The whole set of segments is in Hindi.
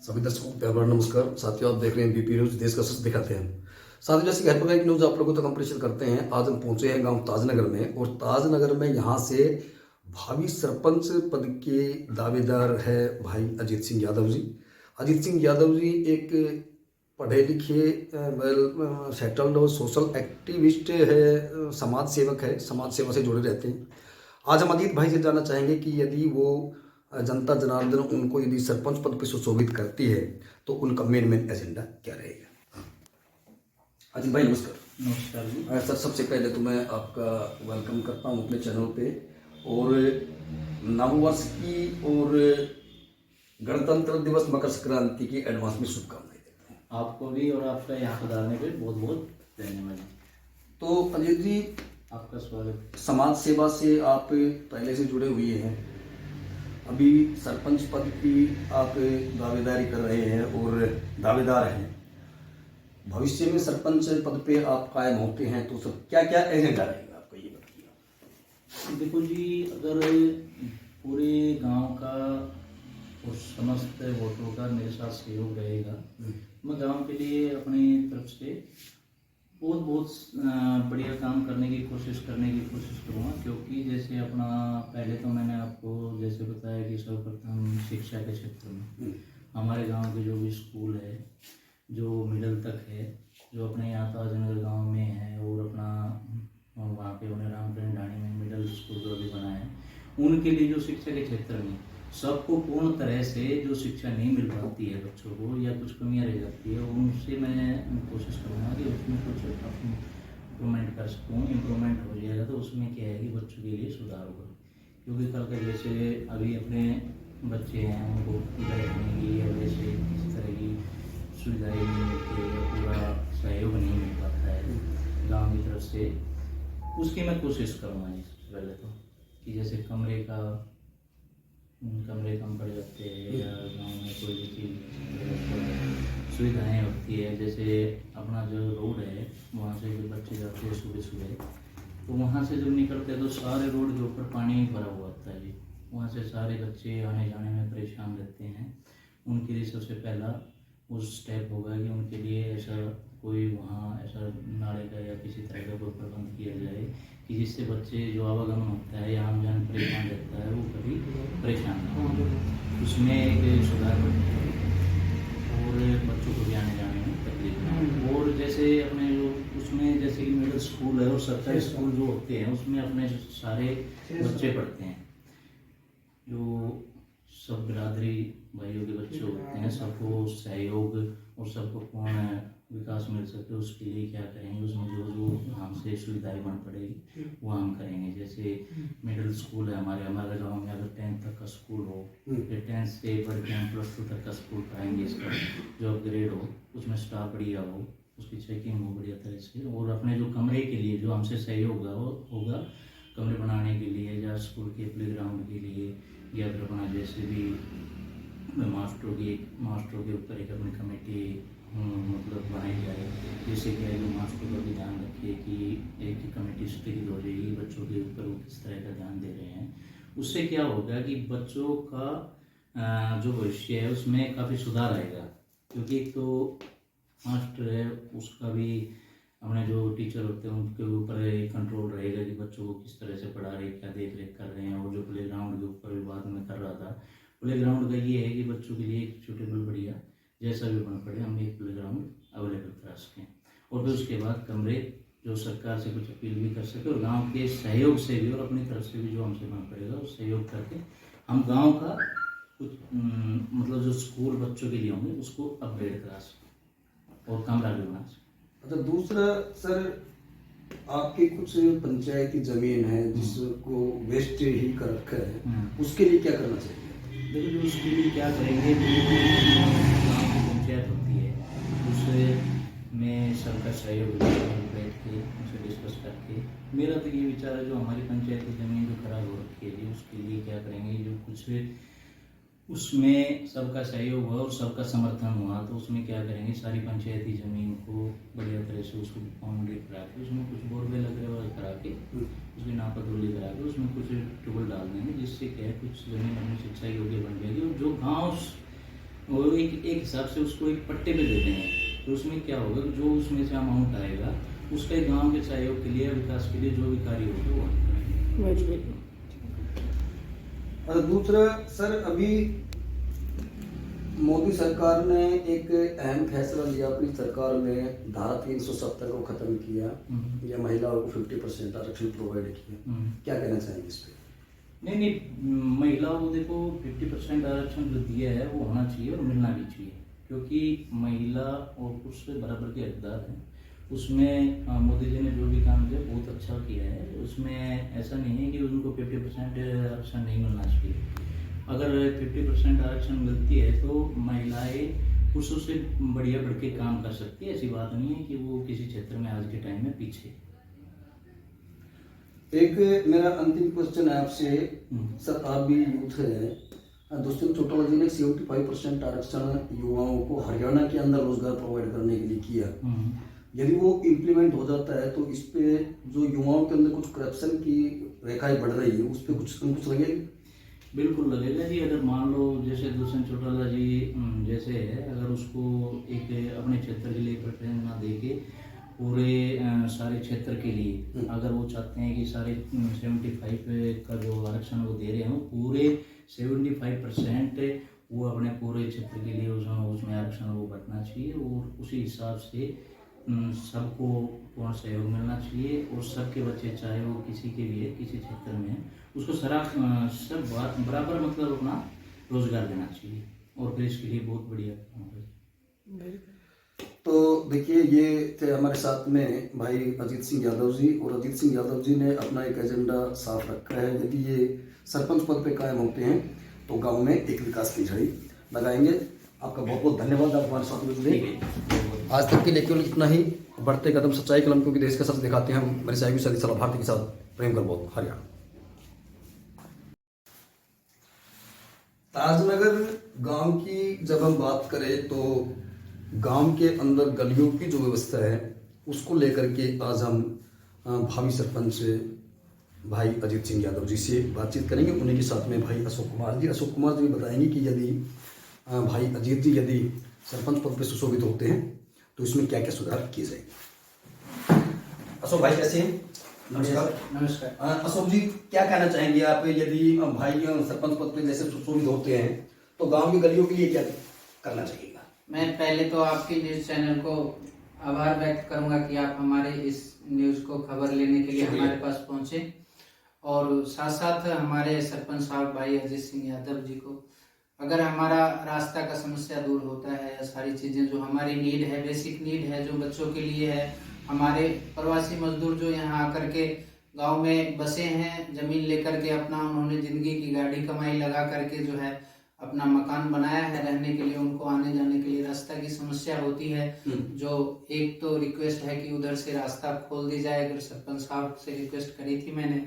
सभी दर्शकों को प्यार भरा नमस्कार। साथियों, आप देख रहे हैं बीपी न्यूज, देश का सच दिखाते हैं। साथियों, जैसे कि हर प्रकार की न्यूज आप लोगों तक हम प्रेषित करते हैं, आज हम पहुंचे हैं गांव ताजनगर में। और ताजनगर में यहाँ से भावी सरपंच पद के दावेदार है भाई अजीत सिंह यादव जी। अजीत सिंह यादव जी एक पढ़े लिखे वेल सेटल्ड और सोशल एक्टिविस्ट है, समाज सेवक है, समाज सेवा से जुड़े रहते हैं। आज हम अजीत भाई से जानना चाहेंगे कि यदि वो जनता जनार्दन उनको यदि सरपंच पद पर सुशोभित करती है तो उनका मेन एजेंडा क्या रहेगा। अजीत भाई नमस्कार। नमस्कार जी। सर, सबसे पहले तो मैं आपका वेलकम करता हूँ अपने चैनल पे, और नववर्ष की और गणतंत्र दिवस मकर संक्रांति की एडवांस में शुभकामनाएं देता हूँ आपको भी और आपका यहाँ पधारने पे बहुत बहुत धन्यवाद। तो अजीत जी, आपका स्वागत। समाज सेवा से आप पहले से जुड़े हुए हैं, अभी सरपंच पद की आप दावेदारी कर रहे हैं और दावेदार हैं। भविष्य में सरपंच पद पे आप कायम होते हैं तो सब क्या क्या एजेंडा रहेगा आपका, ये बताइए। देखो जी, अगर पूरे गांव का और समस्त वोटरों का मेरे साथ सहयोग रहेगा, मैं गांव के लिए अपनी तरफ से बहुत बढ़िया काम करने की कोशिश करूँगा। क्योंकि जैसे अपना पहले तो मैंने आपको जैसे बताया कि सर्वप्रथम शिक्षा के क्षेत्र में हमारे गांव के जो भी स्कूल है, जो मिडिल तक है, जो अपने यहाँ ताजनगर गांव में है, और अपना वहाँ पे उन्हें रामकरण ढाणी में मिडिल स्कूल जो भी बना है, उनके लिए जो शिक्षा के क्षेत्र में सबको पूर्ण तरह से जो शिक्षा नहीं मिल पाती है बच्चों को, या कुछ कमियाँ रह जाती है, उनसे मैं कोशिश करूँगा कि उसमें कुछ इम्प्रूवमेंट कर सकूँ। इम्प्रूवमेंट हो जाएगा तो उसमें क्या है कि बच्चों के लिए सुधार होगा। क्योंकि कल के जैसे अभी अपने बच्चे हैं, उनको बैठने की या वैसे इस तरह की सुविधाएँ नहीं मिलती है, पूरा सहयोग नहीं मिल पाता है गाँव की तरफ से, उसकी मैं कोशिश करूँगा जी। सबसे पहले तो कि जैसे कमरे कम पड़ जाते हैं, या गाँव में कोई भी चीज़ सुविधाएँ होती है, जैसे अपना जो रोड है वहाँ से जो बच्चे जाते हैं सुबह सुबह, तो वहाँ से जब निकलते हैं तो सारे रोड के ऊपर पानी भरा हुआ होता है जी। वहाँ से सारे बच्चे आने जाने में परेशान रहते हैं। उनके लिए सबसे पहला उस स्टेप होगा कि उनके लिए ऐसा कोई वहाँ ऐसा नाले का या किसी तरह का कोई प्रबंध किया जाए कि जिससे बच्चे जो आवागमन होता है या आम जन परेशान रहता है वो कभी परेशान ना हो। उसमें एक सुधार होता है और बच्चों को भी आने जाने में तकलीफ ना हो। और जैसे अपने जो उसमें जैसे कि मिडिल स्कूल है और सरकारी स्कूल जो होते हैं, उसमें अपने सारे बच्चे पढ़ते हैं, जो सब बिरादरी भाइयों के बच्चे होते हैं, सबको सहयोग और सबको पूर्ण विकास मिल सके, उसके लिए क्या करेंगे, उसमें जो जो हमसे सुविधाएं बन पड़ेगी वो हम करेंगे। जैसे मिडिल स्कूल है हमारे गांव में, अगर 10th तक का स्कूल हो, फिर 10th से बढ़ के हम +2 तक का स्कूल पाएंगे, इसका जो अपग्रेड हो, उसमें स्टाफ बढ़िया हो, उसकी चेकिंग हो बढ़िया तरह से, और अपने जो कमरे के लिए जो हमसे सहयोग होगा कमरे बनाने के लिए, या स्कूल के प्ले ग्राउंड के लिए, या फिर अपना जैसे भी मास्टरों के ऊपर एक अपनी कमेटी मतलब बनाई जाए, जिससे कि मास्टर का भी ध्यान रखे कि एक कमेटी स्ट्रिक्ट हो जाएगी बच्चों के ऊपर, वो किस तरह का ध्यान दे रहे हैं। उससे क्या होगा कि बच्चों का जो भविष्य है उसमें काफ़ी सुधार आएगा। क्योंकि एक तो मास्टर है, उसका भी अपने जो टीचर होते हैं उनके ऊपर एक कंट्रोल रहेगा कि बच्चों को किस तरह से पढ़ा रहे, क्या देख रेख कर रहे हैं। और जो प्ले ग्राउंड के ऊपर भी बात में कर रहा था, प्ले ग्राउंड का ये है कि बच्चों के लिए एक सूटेबल बढ़िया जैसा भी बन पड़े, हम एक प्ले ग्राउंड अवेलेबल करा सकें। और फिर उसके बाद कमरे जो सरकार से कुछ अपील भी कर सके, और गांव के सहयोग से भी और अपनी तरफ से भी जो हमसे बन पड़ेगा उस सहयोग करके हम गांव का कुछ मतलब जो स्कूल बच्चों के लिए होंगे उसको अपग्रेड करा सकें और कमरा भी बना सकें। अच्छा, दूसरा सर, आपकी कुछ पंचायती जमीन है जिसको वेस्ट ही कर रखा है, उसके लिए क्या करना चाहिए? देखो, जो उसके लिए क्या करेंगे, गाँव की पंचायत होती है, उसमें सबका सहयोग बैठ के उनसे डिस्कस करके, मेरा तो ये विचार है जो हमारी पंचायती ज़मीन जो खराब हो रखी है उसके लिए क्या करेंगे, जो कुछ उसमें सबका सहयोग हुआ और सबका समर्थन हुआ, तो उसमें क्या करेंगे, सारी पंचायती ज़मीन को बढ़िया तरह से उसको बाउंड्री करा के, उसमें कुछ बोरवेल वगैरह करा के, उसकी नापातोली करा के, उसमें कुछ ट्यूबवेल डाल देंगे, जिससे क्या है कुछ ज़मीन अपनी सिंचाई योग्य बन जाएगी। और जो गाँव और एक एक हिसाब से उसको एक पट्टे पे देते हैं। तो उसमें क्या होगा कि जो उसमें से अमाउंट आएगा उसके गांव के सहयोग के लिए, विकास के लिए जो भी कार्य होगा वो करेंगे। और दूसरा सर, अभी मोदी सरकार ने एक अहम फैसला लिया अपनी सरकार में, धारा 370 को खत्म किया या महिलाओं को 50% आरक्षण प्रोवाइड किया। क्या कहना चाहेंगे इस पे? नहीं, महिलाओं को देखो 50% आरक्षण जो दिया है वो होना चाहिए और मिलना भी चाहिए, क्योंकि महिला और पुरुष से बराबर के हकदार हैं। उसमें मोदी जी ने जो भी काम किया बहुत अच्छा किया है। उसमें ऐसा नहीं है कि उनको 50% आरक्षण नहीं मिलना चाहिए। अगर 50% आरक्षण मिलती है तो महिलाएं पुरुषों से बढ़िया बढ़ के काम कर सकती है। ऐसी बात नहीं है कि वो किसी क्षेत्र में आज के टाइम में पीछे। एक मेरा अंतिम क्वेश्चन है आपसे सर, आप भी यूथ है, दोस्तों चौटाला जी ने 75% आरक्षण युवाओं को हरियाणा के अंदर रोजगार प्रोवाइड करने के लिए किया। यदि वो इम्प्लीमेंट हो जाता है तो इस पे जो युवाओं के अंदर कुछ करप्शन की रेखाएं बढ़ रही है, उस पर कुछ अंकुश लगेगा? बिल्कुल लगेगा जी। अगर मान लो जैसे दुष्यंत चौटाला जी जैसे है, अगर उसको एक अपने क्षेत्र के लिए प्रेफरेंस ना दे के पूरे सारे क्षेत्र के लिए, अगर वो चाहते हैं कि सारे 75 का जो आरक्षण वो दे रहे हैं पूरे 75% वो अपने पूरे क्षेत्र के लिए उसमें आरक्षण वो बढ़ना चाहिए और उसी हिसाब से सबको पूर्ण सहयोग मिलना चाहिए। और सबके बच्चे चाहे वो किसी के लिए किसी क्षेत्र में उसको सब बराबर मतलब अपना रोजगार देना चाहिए और फिर इसके लिए बहुत बढ़िया काम होगा। तो देखिए, ये थे हमारे साथ में भाई अजीत सिंह यादव जी, और अजीत सिंह यादव जी ने अपना एक एजेंडा साफ रखा है। यदि ये सरपंच पद पे कायम होते हैं तो गांव में एक विकास की झड़ी लगाएंगे। आपका बहुत बहुत धन्यवाद, आप हमारे साथ में जुड़े। आज तक के लिए केवल इतना ही। बढ़ते कदम सच्चाई कलम, क्योंकि देश का सच दिखाते हैं हम। मेरे सहयोगी सदी सलाह भारती के साथ प्रेम कर बहुत हरियाणा। ताजनगर गांव की जब हम बात करें तो गांव के अंदर गलियों की जो व्यवस्था है उसको लेकर के आज हम भावी सरपंच भाई अजीत सिंह यादव जी से बातचीत करेंगे। उन्हीं के साथ में भाई अशोक कुमार जी बताएंगे कि यदि भाई अजीत जी यदि सरपंच पद पर सुशोभित होते हैं तो इसमें क्या क्या सुधार किए जाएंगे। अशोक भाई कैसे हैं? नमस्कार। नमस्कार। अशोक जी, क्या कहना चाहेंगे आप, यदि भाई सरपंच पद पर जैसे सुशोभित होते हैं तो गांव की गलियों के लिए क्या करना चाहिए? मैं पहले तो आपके न्यूज चैनल को आभार व्यक्त करूंगा कि आप हमारे इस न्यूज को खबर लेने के लिए हमारे पास पहुंचे, और साथ साथ हमारे सरपंच साहब भाई अजीत सिंह यादव जी को, अगर हमारा रास्ता का समस्या दूर होता है या सारी चीजें जो हमारी नीड है, बेसिक नीड है जो बच्चों के लिए है, हमारे प्रवासी मजदूर जो यहाँ आकर के गांव में बसे हैं, जमीन लेकर के अपना उन्होंने जिंदगी की गाड़ी कमाई लगा करके जो है अपना मकान बनाया है रहने के लिए, उनको आने जाने के लिए रास्ता की समस्या होती है। जो एक तो रिक्वेस्ट है कि उधर से रास्ता खोल दी जाए। अगर सरपंच साहब से रिक्वेस्ट करी थी मैंने,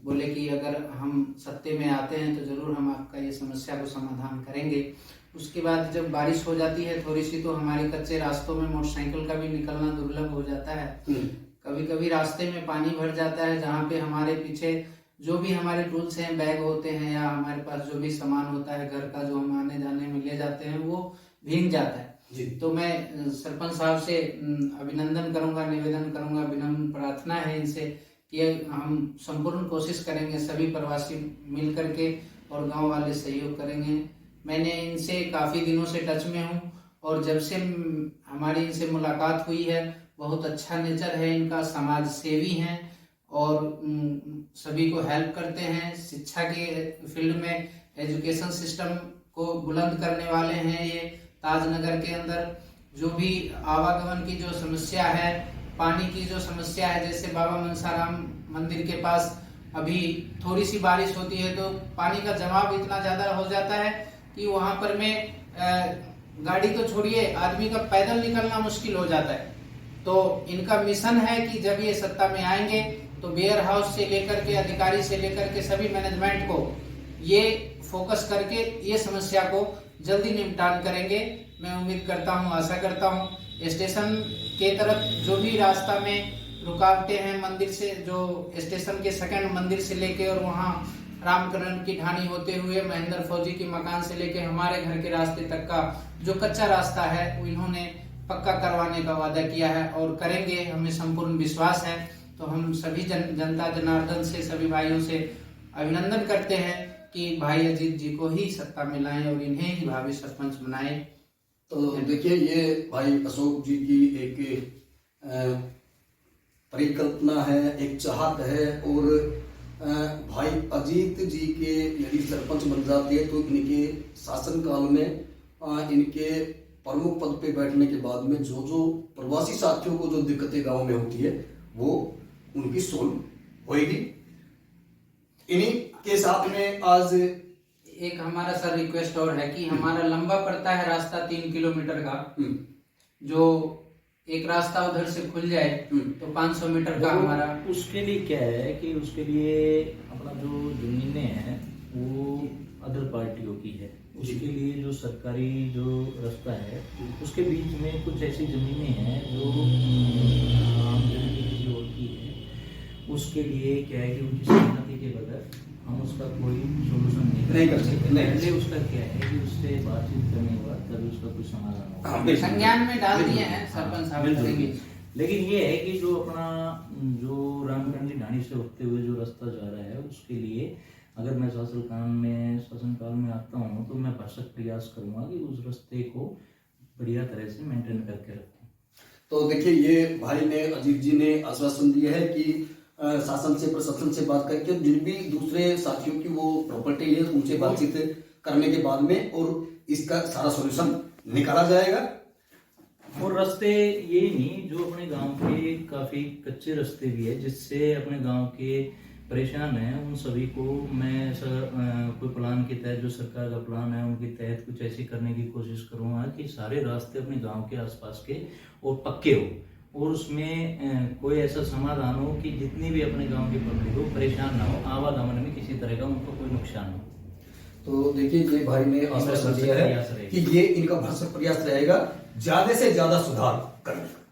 बोले कि अगर हम सत्ते में आते हैं तो जरूर हम आपका ये समस्या को समाधान करेंगे। उसके बाद जब बारिश हो जाती है थोड़ी सी तो हमारे कच्चे रास्तों में मोटरसाइकिल का भी निकलना दुर्लभ हो जाता है। कभी कभी रास्ते में पानी भर जाता है, जहाँ पे हमारे पीछे जो भी हमारे टूल्स हैं, बैग होते हैं या हमारे पास जो भी सामान होता है घर का जो हम आने जाने में ले जाते हैं वो भीग जाता है। तो मैं सरपंच साहब से अभिनंदन करूंगा, निवेदन करूंगा, विनम्र प्रार्थना है इनसे कि हम संपूर्ण कोशिश करेंगे, सभी प्रवासी मिल करके और गांव वाले सहयोग करेंगे। मैंने इनसे काफी दिनों से टच में हूं और जब से हमारी इनसे मुलाकात हुई है बहुत अच्छा नेचर है इनका, समाज सेवी हैं और सभी को हेल्प करते हैं। शिक्षा के फील्ड में एजुकेशन सिस्टम को बुलंद करने वाले हैं। ये ताजनगर के अंदर जो भी आवागमन की जो समस्या है, पानी की जो समस्या है, जैसे बाबा मनसाराम मंदिर के पास अभी थोड़ी सी बारिश होती है तो पानी का जमाव इतना ज्यादा हो जाता है कि वहां पर में गाड़ी तो छोड़िए आदमी का पैदल निकलना मुश्किल हो जाता है। तो इनका मिशन है कि जब ये सत्ता में आएंगे तो वेयर हाउस से लेकर के अधिकारी से लेकर के सभी मैनेजमेंट को ये फोकस करके ये समस्या को जल्दी निपटान करेंगे। मैं उम्मीद करता हूँ, आशा करता हूँ स्टेशन के तरफ जो भी रास्ता में रुकावटें हैं, मंदिर से जो स्टेशन के सेकंड मंदिर से लेके और वहाँ रामकरण की ढाणी होते हुए महेंद्र फौजी के मकान से लेके हमारे घर के रास्ते तक का जो कच्चा रास्ता है इन्होंने पक्का करवाने का वादा किया है और करेंगे, हमें संपूर्ण विश्वास है। तो हम सभी जनता जनार्दन से, सभी भाइयों से अभिनंदन करते हैं कि भाई अजीत जी को ही सत्ता में लाएं और इन्हें ही भावी सरपंच बनाएं। तो देखिए, ये भाई अशोक जी की एक परिकल्पना है, एक चाहत है। और भाई अजीत जी के यदि सरपंच बन जाते हैं तो इनके शासनकाल में इनके प्रमुख पद पे बैठने के बाद में जो प्रवासी साथियों को जो दिक्कतें गांव में होती है वो उनकी सोल्व होएगी। इन्हीं के साथ में आज एक हमारा सर रिक्वेस्ट और है कि हमारा लंबा पड़ता है रास्ता 3 किलोमीटर का, जो एक रास्ता उधर से खुल जाए तो 500 मीटर का हमारा। उसके लिए क्या है कि उसके लिए अपना जो जमीनें हैं वो अदर पार्टियों की है, उसके लिए जो सरकारी जो रास्ता है उसके बीच में कुछ ऐसी जमीनें हैं जो आम जनता किसी और की है। उसके लिए क्या है कि उनकी सहमति के बगैर हम उसका कोई सोल्यूशन नहीं कर सकते। पहले उसका क्या है कि उससे बातचीत करने के बाद तभी उसका कुछ समाधान होगा। संज्ञान में डाल दिए हैं सरपंच साहब करेंगे। लेकिन ये है कि जो अपना जो रामकरण की ढाणी से होते हुए जो रास्ता जा रहा है उसके लिए अगर मैं शासनकाल में आता हूँ तो मैं भरसक प्रयास करूंगा कि उस रास्ते को बढ़िया तरह से मेंटेन करके रखूं। तो देखिए, ये भाई ने, अजीत जी ने आश्वासन दिया है कि शासन से, प्रशासन से बात करके जिन भी दूसरे साथियों की वो प्रॉपर्टी है उनसे बातचीत करने के बाद में और इसका सारा सॉल्यूशन निकाला जाएगा। और रास्ते यही नहीं, जो अपने गांव के काफी कच्चे रास्ते भी है जिससे अपने गांव के परेशान हैं, उन सभी को मैं ऐसा कोई प्लान के तहत, जो सरकार का प्लान है उनके तहत कुछ ऐसी करने की कोशिश करूंगा कि सारे रास्ते अपने गांव के आसपास के और पक्के हो और उसमें कोई ऐसा समाधान हो कि जितनी भी अपने गांव की पब्लिक हो परेशान ना हो, आवागमन में किसी तरह का उनको कोई नुकसान हो। तो देखिए, ये भाई ने आश्वासन दिया है कि ये इनका भरसक प्रयास रहेगा ज्यादा से ज्यादा सुधार करने का।